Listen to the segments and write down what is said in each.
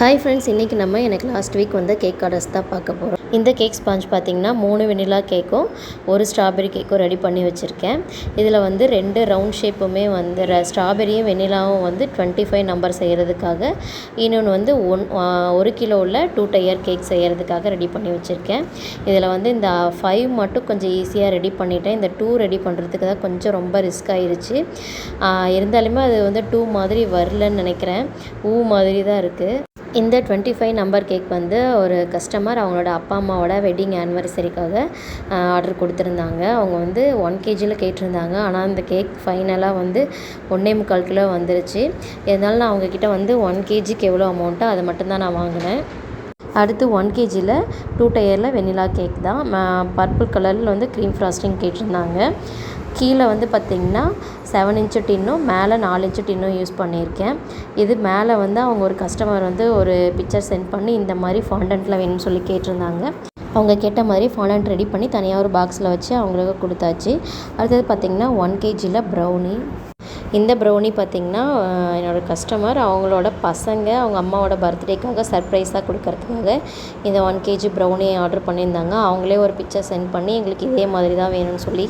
Hi friends, இன்றைக்கி நம்ம எனக்கு லாஸ்ட் வீக் வந்து கேக் ஆர்டர்ஸ் தான் பார்க்க போகிறோம். இந்த கேக் ஸ்பாஞ்ச் பார்த்திங்கன்னா 3 வெனிலா கேக்கும் 1 ஸ்ட்ராபெரி கேக்கும் ரெடி பண்ணி வச்சுருக்கேன். இதில் வந்து 2 ரவுண்ட் ஷேப்புமே வந்து ஸ்ட்ராபெரியும் வெனிலாவும் வந்து 25 நம்பர் செய்கிறதுக்காக, இன்னொன்று வந்து 1 கிலோவில் 2 டயர் கேக் செய்கிறதுக்காக ரெடி பண்ணி வச்சுருக்கேன். இதில் வந்து இந்த 5 மட்டும் கொஞ்சம் ஈஸியாக ரெடி பண்ணிட்டேன். இந்த 2 ரெடி பண்ணுறதுக்கு தான் கொஞ்சம் ரொம்ப ரிஸ்க் ஆயிடுச்சு. இருந்தாலுமே அது வந்து 2 மாதிரி வரலன்னு நினைக்கிறேன். மாதிரி தான் இருக்குது. இந்த 25 நம்பர் கேக் வந்து ஒரு கஸ்டமர் அவங்களோட அப்பா அம்மாவோட வெட்டிங் ஆனிவர்சரிக்காக ஆர்டர் கொடுத்துருந்தாங்க. அவங்க வந்து 1 kgயில் கேட்டிருந்தாங்க. ஆனால் அந்த கேக் ஃபைனலாக வந்து 1.25 கிலோ வந்துருச்சு. இதனால நான் அவங்கக்கிட்ட வந்து 1 kgக்கு எவ்வளோ அமௌண்ட்டோ அதை மட்டும்தான் நான் வாங்கினேன். அடுத்து 1 kgயில் 2 டயரில் வெனிலா கேக் தான். பர்பிள் கலரில் வந்து க்ரீம் ஃப்ராஸ்டிங் கேட்டிருந்தாங்க. கீழே வந்து பார்த்திங்கன்னா 7 இன்ச்சு டின்னும் மேலே 4 இன்ச்சு டின்னும் யூஸ் பண்ணியிருக்கேன். இது மேலே வந்து அவங்க ஒரு கஸ்டமர் வந்து ஒரு பிக்சர் சென்ட் பண்ணி இந்த மாதிரி ஃபாண்டன்ட்டில் வேணும்னு சொல்லி கேட்டிருந்தாங்க. அவங்க கேட்ட மாதிரி ஃபாண்டன்ட் ரெடி பண்ணி தனியாக ஒரு பாக்ஸில் வச்சு அவங்களுக்கு கொடுத்தாச்சு. அடுத்தது பார்த்திங்கன்னா 1 kgயில் ப்ரௌனி. இந்த ப்ரௌனி பார்த்திங்கன்னா என்னோடய கஸ்டமர் அவங்களோட பசங்க அவங்க அம்மாவோட பர்த்டேக்காக சர்ப்ரைஸாக கொடுக்கறதுக்காக இந்த 1 kg ப்ரௌனி ஆர்டர் பண்ணியிருந்தாங்க. அவங்களே ஒரு பிக்சர் சென்ட் பண்ணி எங்களுக்கு இதே மாதிரி தான் வேணும்னு சொல்லி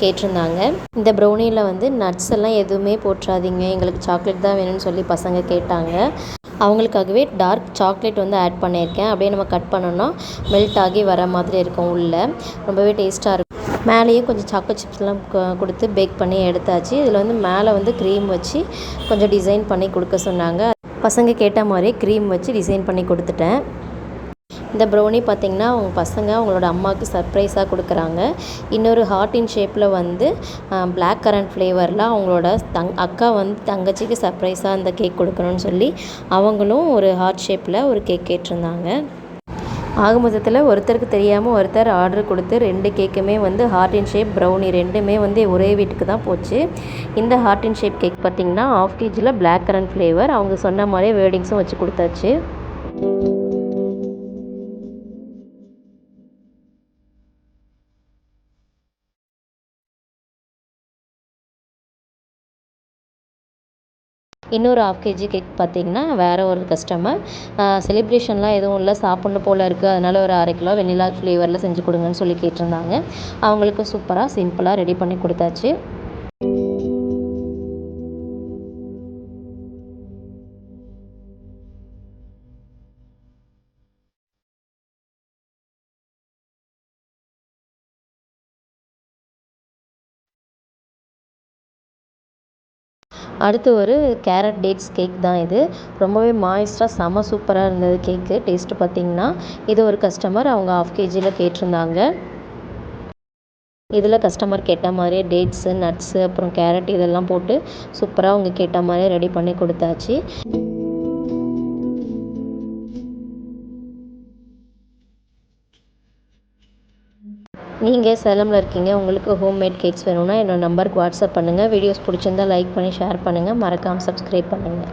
கேட்டிருந்தாங்க. இந்த ப்ரௌனியில் வந்து நட்ஸ் எல்லாம் எதுவுமே போட்டுறாதீங்க, எங்களுக்கு சாக்லேட் தான் வேணும்னு சொல்லி பசங்க கேட்டாங்க. அவங்களுக்காகவே டார்க் சாக்லேட் வந்து ஆட் பண்ணியிருக்கேன். அப்படியே நம்ம கட் பண்ணோன்னா மெல்ட் ஆகி வர மாதிரி இருக்கும். உள்ளே ரொம்பவே டேஸ்ட்டாக இருக்கும். மேலேயும் கொஞ்சம் சாக்லேட் சிப்ஸ்லாம் கொடுத்து பேக் பண்ணி எடுத்தாச்சு. இதில் வந்து மேலே வந்து க்ரீம் வச்சு கொஞ்சம் டிசைன் பண்ணி கொடுக்க சொன்னாங்க. பசங்க கேட்ட மாதிரியே க்ரீம் வச்சு டிசைன் பண்ணி கொடுத்துட்டேன். இந்த ப்ரௌனி பார்த்திங்கன்னா அவங்க பசங்க அவங்களோட அம்மாவுக்கு சர்ப்ரைஸாக கொடுக்குறாங்க. இன்னொரு ஹார்ட் இன் ஷேப்பில் வந்து பிளாக் கரண்ட் ஃப்ளேவரில் அவங்களோட அக்கா வந்து தங்கச்சிக்கு சர்ப்ரைஸாக அந்த கேக் கொடுக்கணும்னு சொல்லி அவங்களும் ஒரு ஹார்ட் ஷேப்பில் ஒரு கேக் கேட்டிருந்தாங்க. ஆக மொத்தத்தில் ஒருத்தருக்கு தெரியாமல் ஒருத்தர் ஆர்டர் கொடுத்து 2 கேக்குமே வந்து ஹார்ட் இன் ஷேப் ப்ரௌனி 2மே வந்து ஒரே வீட்டுக்கு தான் போச்சு. இந்த ஹார்ட் இன் ஷேப் கேக் பார்த்திங்கன்னா 1/2 kgயில் பிளாக் கரண்ட் ஃப்ளேவர் அவங்க சொன்ன மாதிரியே வேர்டிங்ஸும் வச்சு கொடுத்தாச்சு. இன்னொரு 1/2 kg கேக் பார்த்திங்கன்னா வேறு ஒரு கஸ்டமர் செலிப்ரேஷன்லாம் எதுவும் இல்லை, சாப்பிட்ணும் போல் இருக்குது, அதனால் ஒரு 1/2 கிலோ வெனிலா ஃப்ளேவரில் செஞ்சு கொடுங்கன்னு சொல்லி கேட்டிருந்தாங்க. அவங்களுக்கு சூப்பராக சிம்பிளாக ரெடி பண்ணி கொடுத்தாச்சு. அடுத்து ஒரு கேரட் டேட்ஸ் கேக் தான் இது. ரொம்பவே மாய்ஸ்டாக செம சூப்பராக இருந்தது கேக்கு. டேஸ்ட்டு பார்த்திங்கன்னா இது ஒரு கஸ்டமர் அவங்க 1/2 kgயில் கேட்டிருந்தாங்க. இதில் கஸ்டமர் கேட்ட மாதிரியே டேட்ஸு நட்ஸு அப்புறம் கேரட் இதெல்லாம் போட்டு சூப்பராக அவங்க கேட்ட மாதிரியே ரெடி பண்ணி கொடுத்தாச்சு. நீங்கள் சேலமில் இருக்கீங்க, உங்களுக்கு ஹோம்மேட் கேக்ஸ் வேணும்னா என்னோடய நம்பருக்கு வாட்ஸ்அப் பண்ணுங்கள். வீடியோஸ் பிடிச்சிருந்தால் லைக் பண்ணி ஷேர் பண்ணுங்கள். மறக்காமல் சப்ஸ்கிரைப் பண்ணுங்கள்.